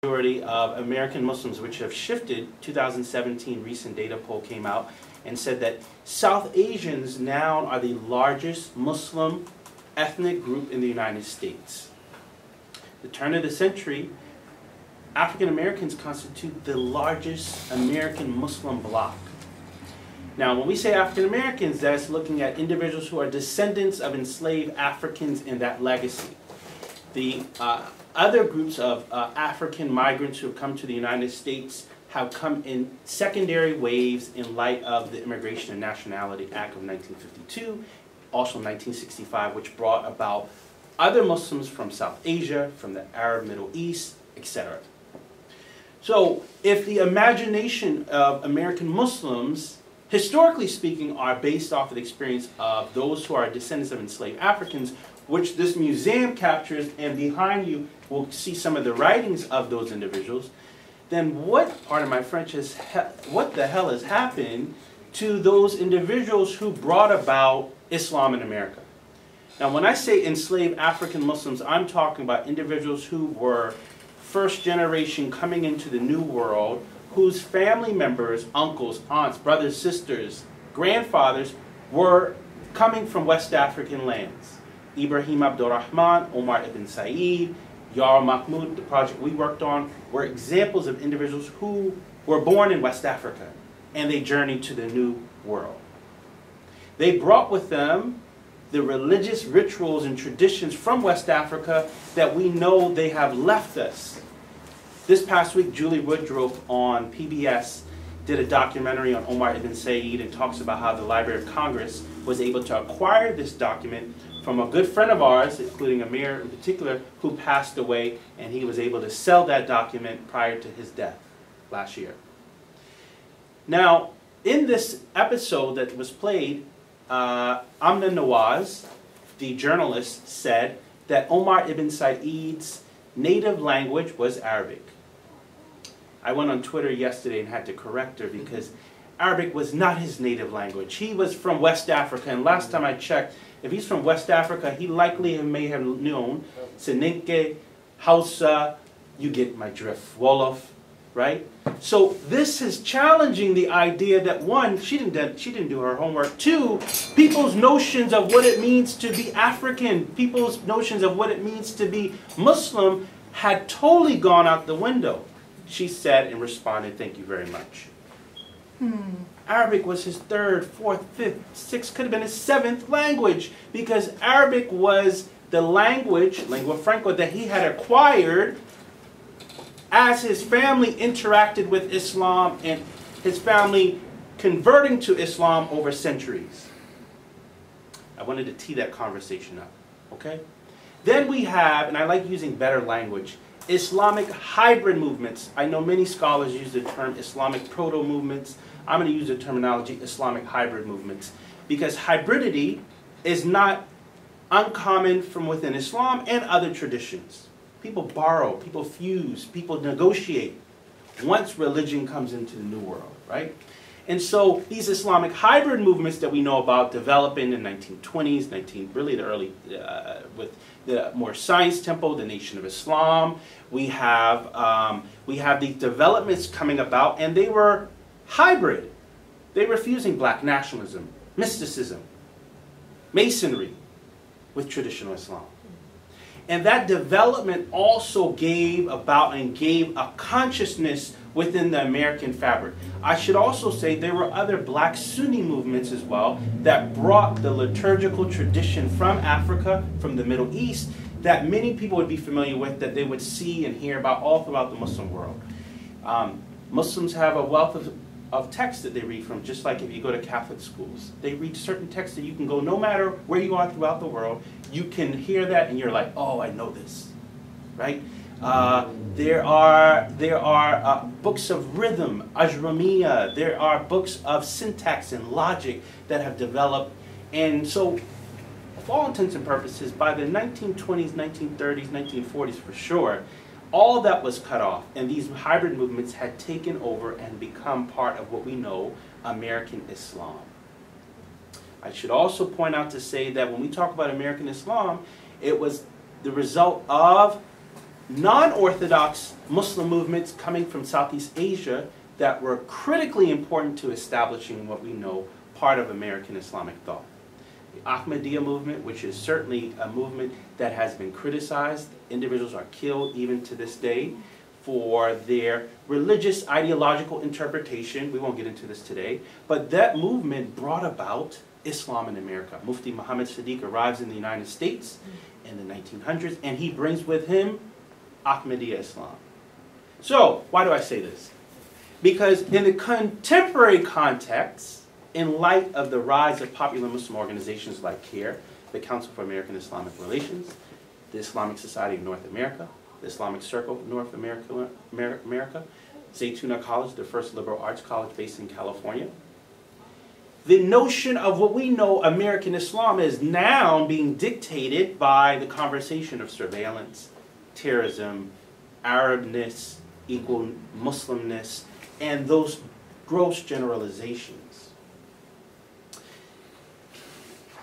majority of American Muslims, which have shifted. 2017 recent data poll came out and said that South Asians now are the largest Muslim ethnic group in the United States. At the turn of the century, African Americans constitute the largest American Muslim bloc. Now, when we say African Americans, that's looking at individuals who are descendants of enslaved Africans and that legacy. The other groups of African migrants who have come to the United States have come in secondary waves in light of the Immigration and Nationality Act of 1952, also 1965, which brought about other Muslims from South Asia, from the Arab Middle East, etc. So, if the imagination of American Muslims, historically speaking, are based off of the experience of those who are descendants of enslaved Africans, which this museum captures, and behind you we'll see some of the writings of those individuals, then what, pardon my French, what the hell has happened to those individuals who brought about Islam in America? Now, when I say enslaved African Muslims, I'm talking about individuals who were first generation coming into the New World, whose family members, uncles, aunts, brothers, sisters, grandfathers were coming from West African lands. Ibrahim Abdur-Rahman, Omar ibn Said, Yarrow Mamout, the project we worked on, were examples of individuals who were born in West Africa and they journeyed to the New World. They brought with them the religious rituals and traditions from West Africa that we know they have left us. This past week, Julie Woodruff on PBS did a documentary on Omar ibn Said and talks about how the Library of Congress was able to acquire this document from a good friend of ours, including Amir in particular, who passed away, and he was able to sell that document prior to his death last year. Now, in this episode that was played, Amna Nawaz, the journalist, said that Omar ibn Said's native language was Arabic. I went on Twitter yesterday and had to correct her because Arabic was not his native language. He was from West Africa, and last time I checked, if he's from West Africa, he likely may have known Seninke, Hausa, you get my drift, Wolof, right? So this is challenging the idea that, one, she didn't do her homework. Two, people's notions of what it means to be African, people's notions of what it means to be Muslim had totally gone out the window. She said and responded, "Thank you very much." Arabic was his third, fourth, fifth, sixth, could have been his seventh language, because Arabic was the language, lingua franca, that he had acquired as his family interacted with Islam and his family converting to Islam over centuries. I wanted to tee that conversation up, okay? Then we have, and I like using better language, Islamic hybrid movements. I know many scholars use the term Islamic proto-movements. I'm going to use the terminology Islamic hybrid movements, because hybridity is not uncommon from within Islam and other traditions. People borrow, people fuse, people negotiate once religion comes into the New World, right? And so these Islamic hybrid movements that we know about developing in the 1920s, really the early, with the more science tempo, the Nation of Islam. We have these developments coming about, and they were hybrid. They were fusing black nationalism, mysticism, masonry with traditional Islam. And that development also gave a consciousness within the American fabric. I should also say there were other black Sunni movements as well that brought the liturgical tradition from Africa, from the Middle East, that many people would be familiar with, that they would see and hear about all throughout the Muslim world. Muslims have a wealth of texts that they read from, just like if you go to Catholic schools. They read certain texts that you can go, no matter where you are throughout the world, you can hear that and you're like, oh, I know this, right? There are books of rhythm, ajrumiyya. There are books of syntax and logic that have developed. And so, for all intents and purposes, by the 1920s, 1930s, 1940s for sure, all that was cut off, and these hybrid movements had taken over and become part of what we know American Islam. I should also point out to say that when we talk about American Islam, it was the result of non-Orthodox Muslim movements coming from Southeast Asia that were critically important to establishing what we know part of American Islamic thought. The Ahmadiyya movement, which is certainly a movement that has been criticized. Individuals are killed even to this day for their religious ideological interpretation. We won't get into this today, but that movement brought about Islam in America. Mufti Muhammad Sadiq arrives in the United States in the 1900s, and he brings with him Ahmadiyya Islam. So, why do I say this? Because in the contemporary context, in light of the rise of popular Muslim organizations like CARE, the Council for American Islamic Relations, the Islamic Society of North America, the Islamic Circle of North America, Zaytuna College, the first liberal arts college based in California, the notion of what we know American Islam is now being dictated by the conversation of surveillance, terrorism, Arabness equal Muslimness, and those gross generalizations.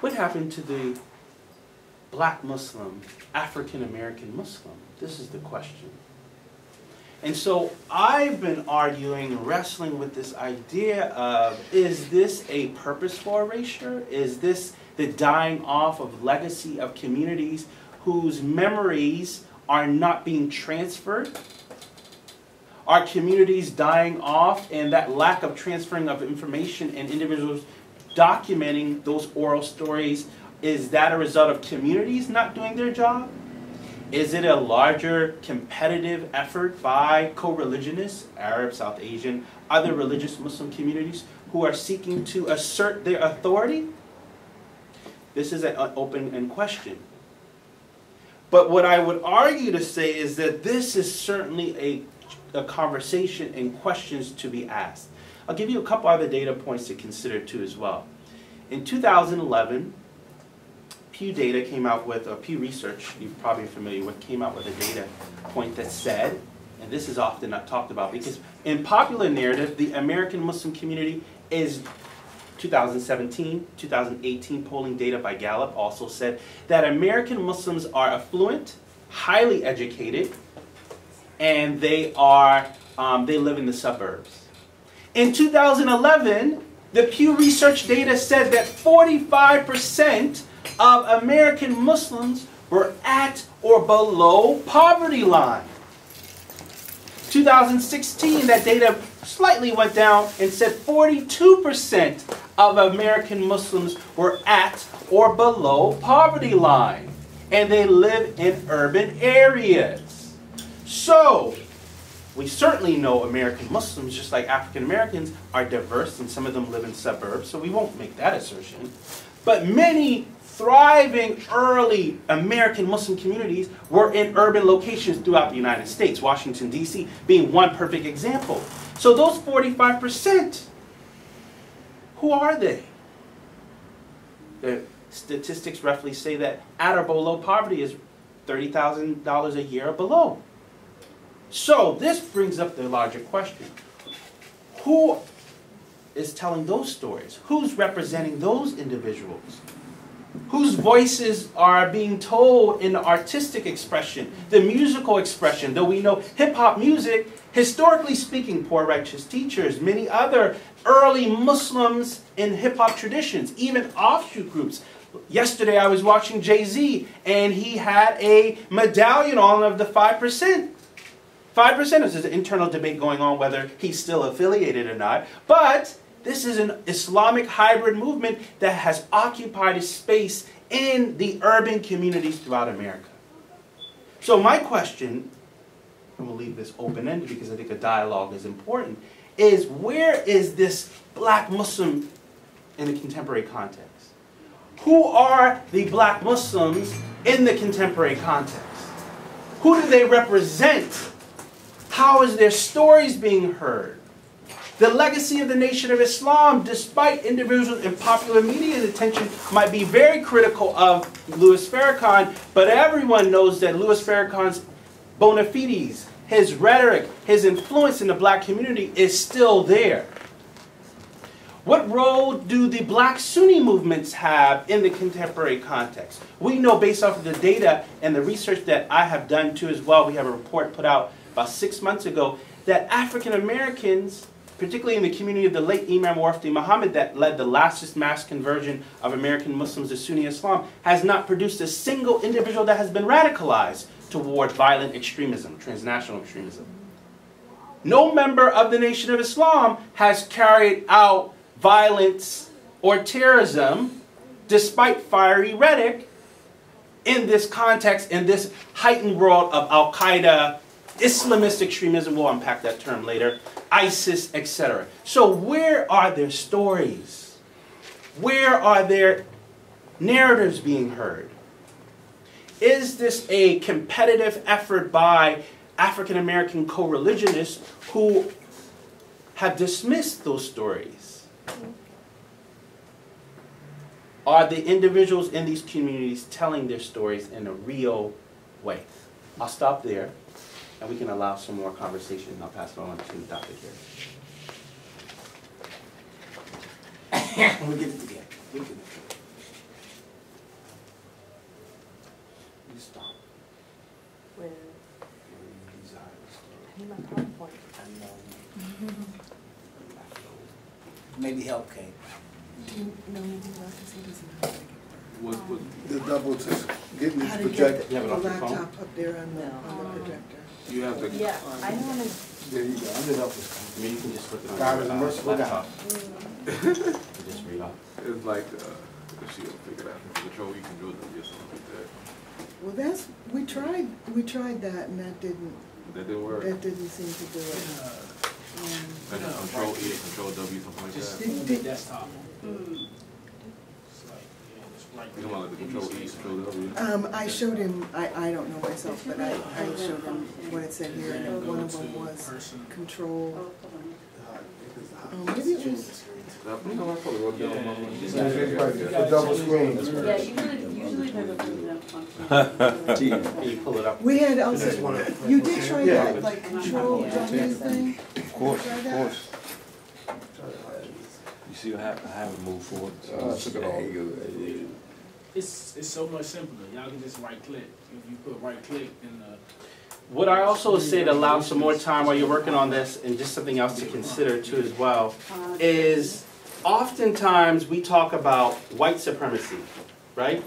What happened to the black Muslim, African American Muslim? This is the question. And so I've been arguing, wrestling with this idea of, is this a purposeful erasure? Is this the dying off of legacy of communities whose memories are not being transferred? Are communities dying off, and that lack of transferring of information and individuals documenting those oral stories, is that a result of communities not doing their job? Is it a larger competitive effort by co-religionists, Arab, South Asian, other religious Muslim communities who are seeking to assert their authority? This is an open-end question. But what I would argue to say is that this is certainly a conversation and questions to be asked. I'll give you a couple other data points to consider too as well. In 2011, Pew Data came out with, Pew Research, you're probably familiar with, came out with a data point that said, and this is often not talked about because in popular narrative, the American Muslim community is 2017, 2018 polling data by Gallup also said that American Muslims are affluent, highly educated, and they live in the suburbs. In 2011, the Pew Research data said that 45% of American Muslims were at or below poverty line. 2016, that data slightly went down and said 42% of American Muslims were at or below poverty line. And they live in urban areas. So, we certainly know American Muslims, just like African Americans, are diverse, and some of them live in suburbs, so we won't make that assertion. But many thriving early American Muslim communities were in urban locations throughout the United States, Washington, D.C. being one perfect example. So those 45%, who are they? The statistics roughly say that at or below poverty is $30,000 a year or below. So this brings up the larger question. Who is telling those stories? Who's representing those individuals? Whose voices are being told in the artistic expression, the musical expression? Though we know hip-hop music, historically speaking, Poor Righteous Teachers, many other early Muslims in hip-hop traditions, even offshoot groups. Yesterday I was watching Jay-Z, and he had a medallion on of the 5%. 5%, there's an internal debate going on whether he's still affiliated or not. But this is an Islamic hybrid movement that has occupied a space in the urban communities throughout America. So my question, and we'll leave this open-ended because I think a dialogue is important, is where is this black Muslim in the contemporary context? Who are the black Muslims in the contemporary context? Who do they represent? How is their stories being heard? The legacy of the Nation of Islam, despite individuals in popular media's attention, might be very critical of Louis Farrakhan, but everyone knows that Louis Farrakhan's bona fides, his rhetoric, his influence in the black community is still there. What role do the black Sunni movements have in the contemporary context? We know based off of the data and the research that I have done too as well, we have a report put out about 6 months ago, that African Americans, particularly in the community of the late Imam Wafdi Muhammad that led the last mass conversion of American Muslims to Sunni Islam, has not produced a single individual that has been radicalized toward violent extremism, transnational extremism. No member of the Nation of Islam has carried out violence or terrorism despite fiery rhetoric in this context, in this heightened world of Al-Qaeda, Islamist extremism, we'll unpack that term later, ISIS, etc. So where are their stories? Where are their narratives being heard? Is this a competitive effort by African American co-religionists who have dismissed those stories? Are the individuals in these communities telling their stories in a real way? I'll stop there, and we can allow some more conversation. I'll pass it on to Dr. Carey. We'll get it together. We'll get it together. You stop. Where? I need my PowerPoint. Maybe help came. No, What, The double, just getting How the to get projector. You have it the off your phone? laptop up there on the projector. you have to, Yeah, I don't want to. There you go, I did help this. I mean, you can just flip it on God your is a merciful laptop. God. You just read off. it's like, if she don't figure it out, control, you can do it or something like that. Well, that's, we tried that and that didn't seem to do it. Like control E, control W, something like Just that. on the desktop. Mm. It's like, yeah, it's right You know, like the control E, control W. I showed him, I don't know myself, but I showed him what it said here, and one of them was control. Maybe it was, You know, I probably wrote down my The double screen. Yeah, usually they're looking up. Can you pull it up? we had also, you did try that, like control W thing? Of course, Try of that? course. You see, I haven't moved forward. Took it off. It's so much simpler. Y'all can just right click. If you put right click in the. What I also say to allow some more time while you're working on this, and just something else to consider too as well, is oftentimes we talk about white supremacy, right?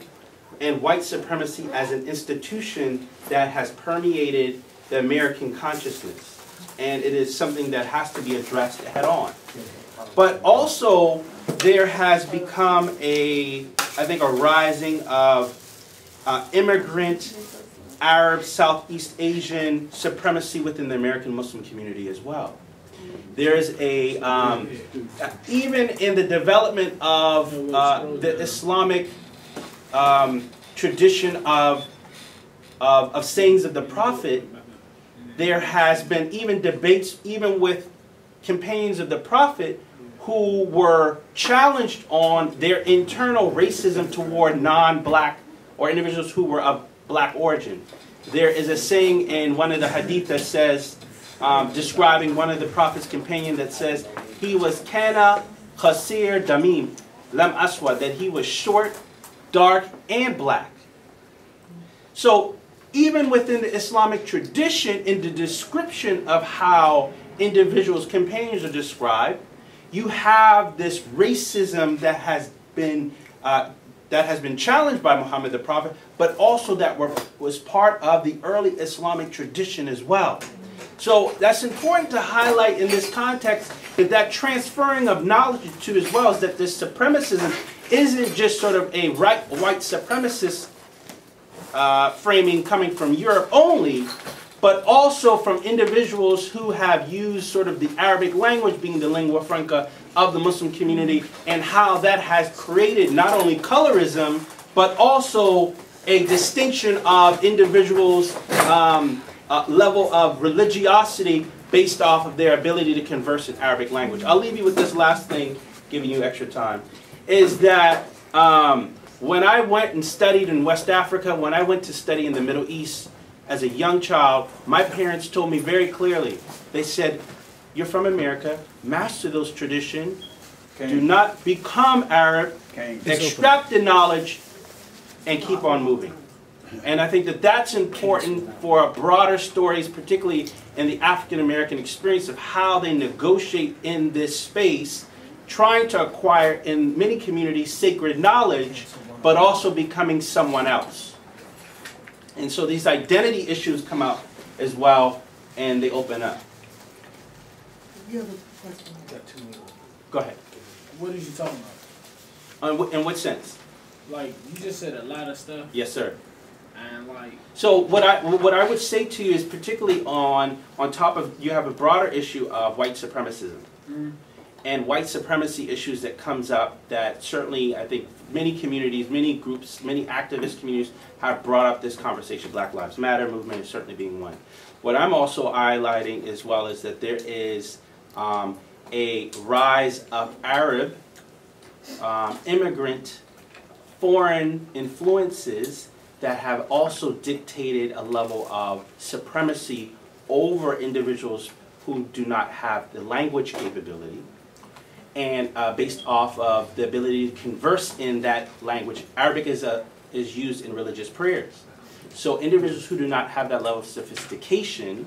And white supremacy as an institution that has permeated the American consciousness. And it is something that has to be addressed head on. But also, there has become I think, a rising of immigrant, Arab, Southeast Asian supremacy within the American Muslim community as well. There is even in the development of the Islamic tradition of sayings of the Prophet, there has been even debates, even with companions of the Prophet, who were challenged on their internal racism toward non-black or individuals who were of black origin. There is a saying in one of the hadith that says, describing one of the Prophet's companion, that says, he was kana khasir damim lam aswad, that he was short, dark, and black. So even within the Islamic tradition, in the description of how individuals, companions are described, you have this racism that has been challenged by Muhammad the Prophet, but also that was part of the early Islamic tradition as well. So that's important to highlight in this context, that transferring of knowledge to as well, is that this supremacism isn't just sort of a white supremacist framing coming from Europe only, but also from individuals who have used sort of the Arabic language being the lingua franca of the Muslim community, and how that has created not only colorism, but also a distinction of individuals' level of religiosity based off of their ability to converse in Arabic language. I'll leave you with this last thing, giving you extra time, is that when I went and studied in West Africa, when I went to study in the Middle East, as a young child, my parents told me very clearly, they said, you're from America, master those traditions, Do not become Arab, Can't. extract the knowledge, and keep on moving. And I think that that's important for broader stories, particularly in the African American experience of how they negotiate in this space, trying to acquire in many communities sacred knowledge, but also becoming someone else. And so these identity issues come out as well, and they open up. You have a question? Go ahead. What are you talking about? In what sense? Like, you just said a lot of stuff, Yes, sir. and like, So what I would say to you is particularly on top of, you have a broader issue of white supremacism and white supremacy issues that comes up that certainly I think many communities, many groups, many activist communities have brought up this conversation. Black Lives Matter movement is certainly being one. What I'm also highlighting as well is that there is a rise of Arab immigrant foreign influences that have also dictated a level of supremacy over individuals who do not have the language capability, and based off of the ability to converse in that language. Arabic is used in religious prayers. So individuals who do not have that level of sophistication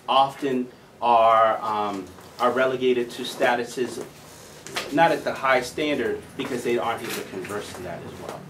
often are relegated to statuses not at the high standard because they aren't able to converse in that as well.